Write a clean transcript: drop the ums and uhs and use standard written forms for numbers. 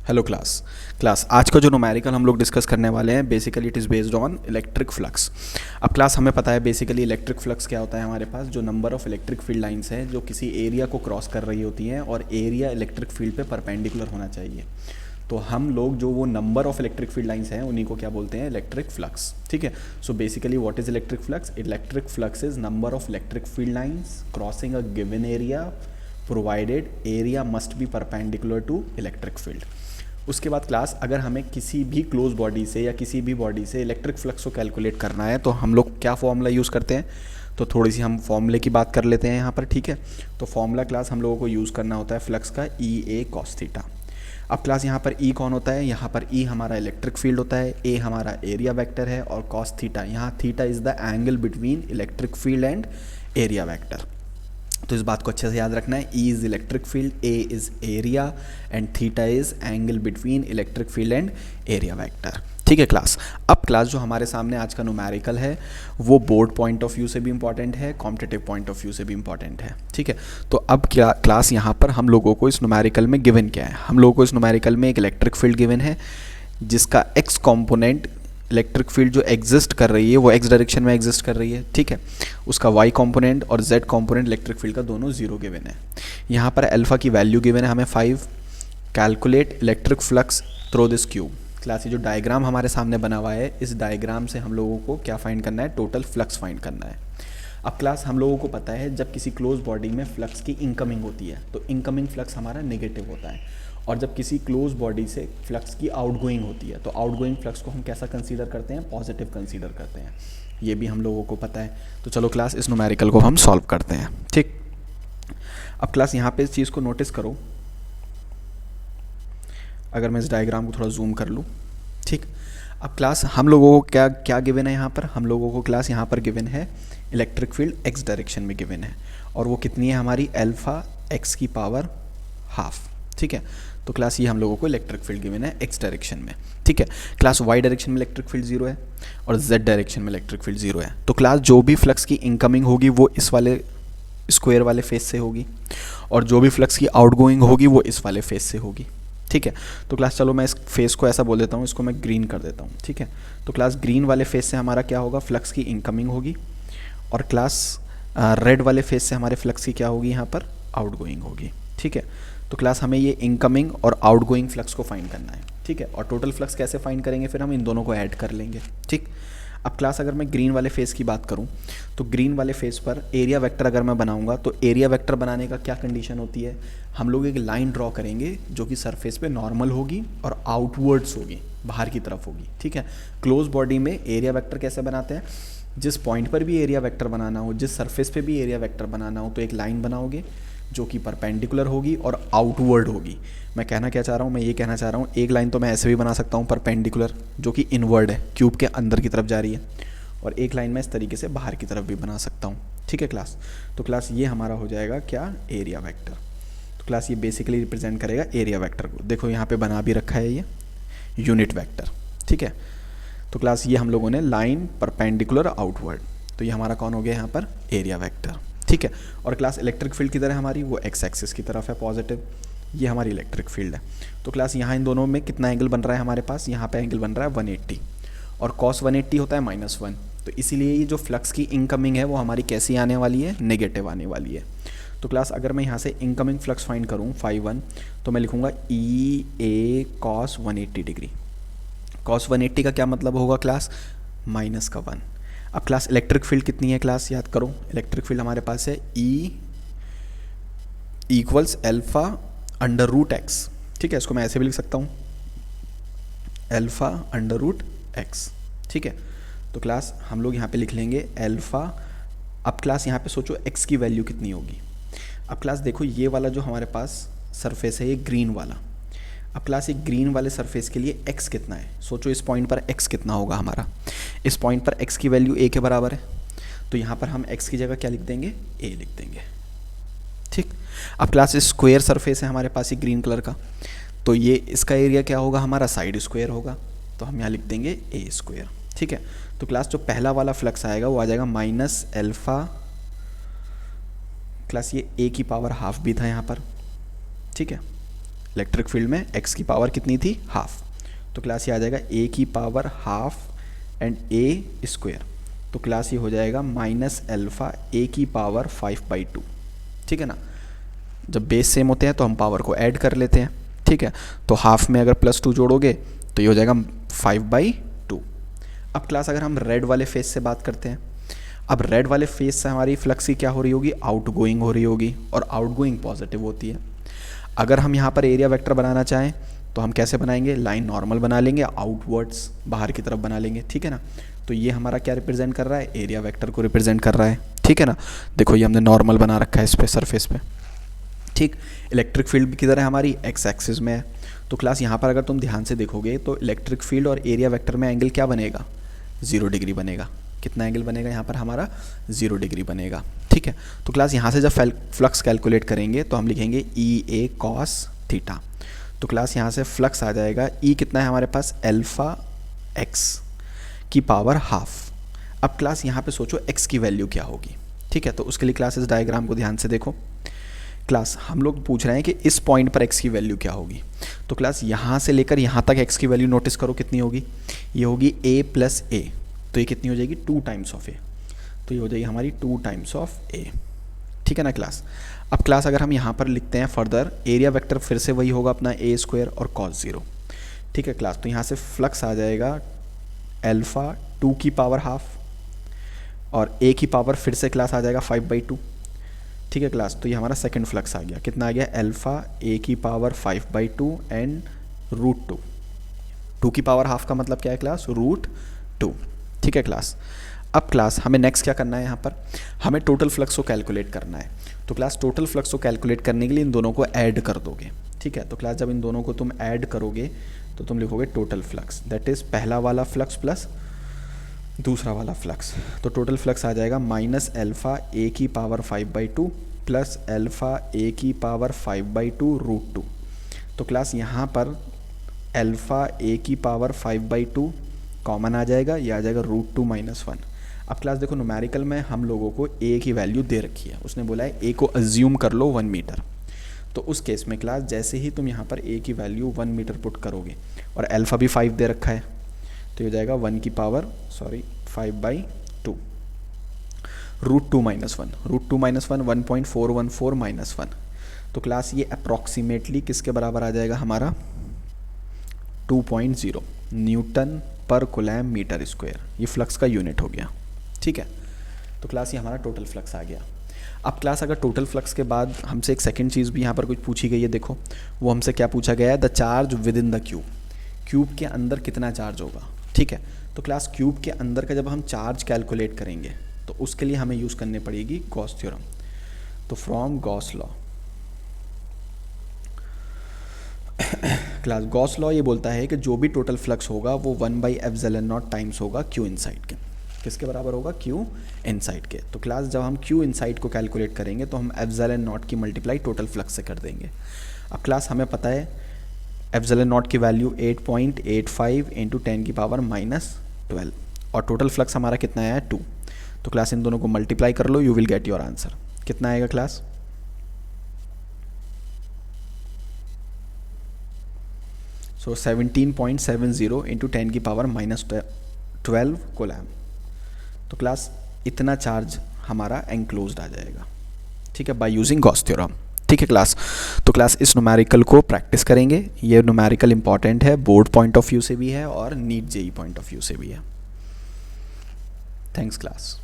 Hello class आज का जो न्यूमेरिकल हम लोग डिस्कस करने वाले हैं basically it is based on electric flux. अब क्लास हमें पता है बेसिकली इलेक्ट्रिक फ्लक्स क्या होता है। हमारे पास जो number of electric field lines हैं जो किसी एरिया को क्रॉस कर रही होती हैं और एरिया इलेक्ट्रिक फील्ड पे परपेंडिकुलर होना चाहिए। तो हम लोग जो वो number of electric field lines हैं उन्हीं को क्या बोलते हैं, इलेक्ट्रिक फ्लक्स। ठीक है। So basically what is electric flux? Electric flux is number of electric field lines crossing a given area provided area must be perpendicular to electric field. उसके बाद क्लास अगर हमें किसी भी क्लोज बॉडी से या किसी भी बॉडी से इलेक्ट्रिक फ्लक्स को कैलकुलेट करना है तो हम लोग क्या फॉर्मूला यूज़ करते हैं, तो थोड़ी सी हम फॉर्मूले की बात कर लेते हैं यहाँ पर। ठीक है। तो फॉर्मूला क्लास हम लोगों को यूज़ करना होता है फ्लक्स का ई ए कॉस थीटा। अब क्लास यहाँ पर ई कौन होता है? यहाँ पर ई हमारा इलेक्ट्रिक फील्ड होता है, ए हमारा एरिया वेक्टर है और कॉस थीटा, यहाँ theta is the angle between electric field and area vector. तो इस बात को अच्छे से याद रखना है। E is electric field, A is area and theta is angle between electric field and area vector. ठीक है क्लास। अब क्लास जो हमारे सामने आज का न्यूमेरिकल है वो बोर्ड पॉइंट ऑफ व्यू से भी इंपॉर्टेंट है, कॉम्पिटिटिव पॉइंट ऑफ व्यू से भी इंपॉर्टेंट है। ठीक है। तो अब क्या क्लास यहाँ पर हम लोगों को इस न्यूमेरिकल में गिवन क्या है? हम लोगों को इस न्यूमेरिकल में एक इलेक्ट्रिक फील्ड गिवन है जिसका एक्स कॉम्पोनेंट इलेक्ट्रिक फील्ड जो एग्जिस्ट कर रही है वो एक्स डायरेक्शन में एग्जिस्ट कर रही है। ठीक है। उसका वाई कंपोनेंट और जेड कंपोनेंट इलेक्ट्रिक फील्ड का दोनों जीरो गिवन है। यहाँ पर अल्फा की वैल्यू गिवन है हमें 5। Calculate electric flux through this cube. Class ये जो डायग्राम हमारे सामने बना हुआ है इस डायग्राम से हम लोगों को क्या फाइंड करना है? टोटल फ्लक्स फाइंड करना है। अब क्लास हम लोगों को पता है जब किसी क्लोज बॉडी में फ्लक्स की इनकमिंग होती है तो इनकमिंग फ्लक्स हमारा नेगेटिव होता है और जब किसी क्लोज बॉडी से फ्लक्स की आउटगोइंग होती है तो आउटगोइंग फ्लक्स को हम कैसा कंसीडर करते हैं? पॉजिटिव कंसीडर करते हैं। ये भी हम लोगों को पता है। तो चलो क्लास इस न्यूमेरिकल को हम सॉल्व करते हैं। ठीक। अब क्लास यहाँ पे इस चीज़ को नोटिस करो, अगर मैं इस डायग्राम को थोड़ा जूम कर लूँ। ठीक। अब क्लास हम लोगों को क्या क्या गिवन है यहाँ पर? हम लोगों को क्लास यहाँ पर गिवन है इलेक्ट्रिक फील्ड एक्स डायरेक्शन में गिवन है और वो कितनी है हमारी? अल्फा एक्स की पावर हाफ। ठीक है। तो क्लास ये हम लोगों को इलेक्ट्रिक फील्ड गिवन है एक्स डायरेक्शन में। ठीक है। क्लास वाई डायरेक्शन में इलेक्ट्रिक फील्ड जीरो है और जेड डायरेक्शन में इलेक्ट्रिक फील्ड जीरो है। तो क्लास जो भी फ्लक्स की इनकमिंग होगी वो इस वाले स्क्वायर वाले फेस से होगी और जो भी फ्लक्स की आउटगोइंग होगी वो इस वाले फेस से होगी। ठीक है। तो क्लास चलो मैं इस फेस को ऐसा बोल देता हूँ, इसको मैं ग्रीन कर देता हूँ। ठीक है। तो क्लास ग्रीन वाले फेस से हमारा क्या होगा? फ्लक्स की इनकमिंग होगी और क्लास रेड वाले फेस से हमारे फ्लक्स की क्या होगी? यहाँ पर आउटगोइंग होगी। ठीक है। तो क्लास हमें ये इनकमिंग और आउटगोइंग फ्लक्स को फाइंड करना है। ठीक है। और टोटल फ्लक्स कैसे फाइंड करेंगे? फिर हम इन दोनों को ऐड कर लेंगे। ठीक। अब क्लास अगर मैं ग्रीन वाले फेस की बात करूं तो ग्रीन वाले फेस पर एरिया वेक्टर अगर मैं बनाऊंगा तो एरिया वेक्टर बनाने का क्या कंडीशन होती है? हम लोग एक लाइन ड्रॉ करेंगे जो कि सरफेस पे नॉर्मल होगी और आउटवर्ड्स होगी, बाहर की तरफ होगी। ठीक है। क्लोज बॉडी में एरिया वेक्टर कैसे बनाते हैं? जिस पॉइंट पर भी एरिया वेक्टर बनाना हो, जिस सरफेस पे भी एरिया वेक्टर बनाना हो तो एक लाइन बनाओगे जो कि परपेंडिकुलर होगी और आउटवर्ड होगी। मैं कहना क्या चाह रहा हूँ? मैं ये कहना चाह रहा हूँ एक लाइन तो मैं ऐसे भी बना सकता हूँ परपेंडिकुलर जो कि इनवर्ड है, क्यूब के अंदर की तरफ जा रही है, और एक लाइन मैं इस तरीके से बाहर की तरफ भी बना सकता हूँ। ठीक है क्लास। तो क्लास ये हमारा हो जाएगा क्या? Area vector. तो क्लास ये बेसिकली रिप्रेजेंट करेगा एरिया वेक्टर को। देखो यहाँ पे बना भी रखा है ये यूनिट वेक्टर। ठीक है। तो क्लास ये हम लोगों ने लाइन परपेंडिकुलर आउटवर्ड, तो ये हमारा कौन हो गया यहाँ पर? Area vector. ठीक है। और क्लास इलेक्ट्रिक फील्ड की तरह हमारी वो एक्स एक्सिस की तरफ है पॉजिटिव, ये हमारी इलेक्ट्रिक फील्ड है। तो क्लास यहाँ इन दोनों में कितना एंगल बन रहा है हमारे पास? यहाँ पे एंगल बन रहा है 180 और कॉस 180 होता है -1। तो इसीलिए ये जो फ्लक्स की इनकमिंग है वो हमारी कैसी आने वाली है? नेगेटिव आने वाली है। तो क्लास अगर मैं यहाँ से इनकमिंग फ्लक्स फाइंड करूँ 5 तो मैं लिखूँगा ई ए कॉस 180 डिग्री। कॉस 180 का क्या मतलब होगा क्लास? -1। अब क्लास इलेक्ट्रिक फील्ड कितनी है क्लास? याद करो, इलेक्ट्रिक फील्ड हमारे पास है E equals alpha under root x. ठीक है। इसको मैं ऐसे भी लिख सकता हूँ अल्फा अंडर रूट एक्स। ठीक है। तो क्लास हम लोग यहाँ पे लिख लेंगे अल्फा। अब क्लास यहाँ पे सोचो एक्स की वैल्यू कितनी होगी? अब क्लास देखो ये वाला जो हमारे पास सरफेस है ये ग्रीन वाला। अब क्लास एक ग्रीन वाले सरफेस के लिए x कितना है? सोचो इस पॉइंट पर x कितना होगा हमारा? इस पॉइंट पर x की वैल्यू a के बराबर है, तो यहाँ पर हम x की जगह क्या लिख देंगे? a लिख देंगे। ठीक। अब क्लास स्क्वायर सरफेस है हमारे पास ये ग्रीन कलर का, तो ये इसका एरिया क्या होगा हमारा? साइड स्क्वायर होगा, तो हम यहाँ लिख देंगे a स्क्वायर। ठीक है। तो क्लास जो पहला वाला फ्लक्स आएगा वो आ जाएगा माइनस अल्फा, क्लास ये a की पावर हाफ भी था यहाँ पर। ठीक है। इलेक्ट्रिक फील्ड में x की पावर कितनी थी, हाफ, तो क्लास ये आ जाएगा a की power half and a square, तो क्लास ये हो जाएगा माइनस अल्फ़ा a की पावर 5/2, ठीक है ना। जब बेस सेम होते हैं तो हम पावर को ऐड कर लेते हैं, ठीक है। तो हाफ में अगर +2 जोड़ोगे तो ये हो जाएगा 5/2। अब क्लास अगर हम रेड वाले फेस से बात करते हैं, अब रेड वाले फेस से हमारी फ्लक्स की क्या हो रही होगी, आउटगोइंग हो रही होगी, और आउटगोइंग पॉजिटिव होती है। अगर हम यहाँ पर एरिया वेक्टर बनाना चाहें तो हम कैसे बनाएंगे, लाइन नॉर्मल बना लेंगे, आउटवर्ड्स बाहर की तरफ बना लेंगे, ठीक है ना। तो ये हमारा क्या रिप्रेजेंट कर रहा है, एरिया वेक्टर को रिप्रेजेंट कर रहा है, ठीक है ना। देखो ये हमने नॉर्मल बना रखा है इस पे सरफेस पे, ठीक। इलेक्ट्रिक फील्ड भी किधर है, हमारी एक्स एक्सिस में है। तो क्लास यहाँ पर अगर तुम ध्यान से देखोगे तो इलेक्ट्रिक फील्ड और एरिया वेक्टर में एंगल क्या बनेगा, 0 डिग्री बनेगा। कितना एंगल बनेगा यहाँ पर हमारा, 0 डिग्री बनेगा, ठीक है। तो क्लास यहाँ से जब फ्लक्स कैलकुलेट करेंगे तो हम लिखेंगे E A cos थीटा। तो क्लास यहाँ से फ्लक्स आ जाएगा, E कितना है हमारे पास, अल्फ़ा x की पावर हाफ। अब क्लास यहाँ पे सोचो x की वैल्यू क्या होगी, ठीक है। तो उसके लिए क्लास इस डायग्राम को ध्यान से देखो। क्लास हम लोग पूछ रहे हैं कि इस पॉइंट पर x की वैल्यू क्या होगी। तो क्लास यहाँ से लेकर यहाँ तक x की वैल्यू नोटिस करो कितनी होगी, ये होगी a + a, तो ये कितनी हो जाएगी, 2 टाइम्स ऑफ a, तो ये हो जाएगी हमारी 2 टाइम्स ऑफ a, ठीक है ना क्लास। अब क्लास अगर हम यहाँ पर लिखते हैं फर्दर, एरिया वेक्टर फिर से वही होगा अपना a स्क्वायर और cos 0, ठीक है क्लास। तो यहाँ से फ्लक्स आ जाएगा अल्फ़ा 2 की पावर हाफ और a की पावर फिर से क्लास आ जाएगा 5/2, ठीक है क्लास। तो ये हमारा सेकंड फ्लक्स आ गया, कितना आ गया, अल्फ़ा a की पावर 5/2 एंड √2, 2 की पावर हाफ का मतलब क्या है क्लास, √2, ठीक है क्लास। अब क्लास हमें नेक्स्ट क्या करना है, यहाँ पर हमें टोटल फ्लक्स को कैलकुलेट करना है। तो क्लास टोटल फ्लक्स को कैलकुलेट करने के लिए इन दोनों को ऐड कर दोगे, ठीक है। तो क्लास जब इन दोनों को तुम ऐड करोगे तो तुम लिखोगे टोटल फ्लक्स, दैट इज़ पहला वाला फ्लक्स प्लस दूसरा वाला फ्लक्स। तो टोटल फ्लक्स आ जाएगा माइनस अल्फ़ा a की पावर 5/2 प्लस अल्फ़ा a की पावर 5/2 √2। तो क्लास यहाँ पर अल्फ़ा a की पावर 5/2 कॉमन आ जाएगा, ये आ जाएगा √2 - 1। अब क्लास देखो न्यूमेरिकल में हम लोगों को a की वैल्यू दे रखी है, उसने बोला है a को अज्यूम कर लो 1 मीटर। तो उस केस में क्लास जैसे ही तुम यहाँ पर a की वैल्यू 1 मीटर पुट करोगे और अल्फ़ा भी 5 दे रखा है, तो ये हो जाएगा 5/2 √2 - 1, √2 - 1 1.414 - 1। तो क्लास ये अप्रॉक्सीमेटली किसके बराबर आ जाएगा हमारा, 2.0 न्यूटन पर कूलम मीटर स्क्वायर, ये फ्लक्स का यूनिट हो गया, ठीक है। तो क्लास ये हमारा टोटल फ्लक्स आ गया। अब क्लास अगर टोटल फ्लक्स के बाद हमसे एक सेकंड चीज़ भी यहाँ पर कुछ पूछी गई है, देखो वो हमसे क्या पूछा गया है, the charge with in the cube, cube के अंदर कितना चार्ज होगा, ठीक है। तो क्लास क्यूब के अंदर का जब हम चार्ज कैलकुलेट करेंगे तो उसके लिए हमें यूज़ करनी पड़ेगी गॉस थ्योरम। तो from Gauss law, class Gauss law ये बोलता है कि जो भी टोटल फ्लक्स होगा वो 1/ε0 टाइम्स होगा क्यू इनसाइड के, किसके बराबर होगा, क्यू इनसाइड के। तो क्लास जब हम क्यू इनसाइड को कैलकुलेट करेंगे तो हम ε0 की मल्टीप्लाई टोटल फ्लक्स से कर देंगे। अब क्लास हमें पता है ε0 की वैल्यू 8.85 × 10⁻⁻12 और टोटल फ्लक्स हमारा कितना आया है 2। तो क्लास इन दोनों को मल्टीप्लाई कर लो, you will get your answer. कितना आएगा क्लास, सो 17.70 × 10⁻⁻12 कूलम। तो क्लास इतना चार्ज हमारा एनक्लोज्ड आ जाएगा, ठीक है, बाय यूजिंग गॉस थ्योरम, ठीक है क्लास। तो क्लास इस न्यूमेरिकल को प्रैक्टिस करेंगे, ये न्यूमेरिकल इंपॉर्टेंट है, बोर्ड पॉइंट ऑफ व्यू से भी है और NEET JEE point of view से भी है। Thanks class.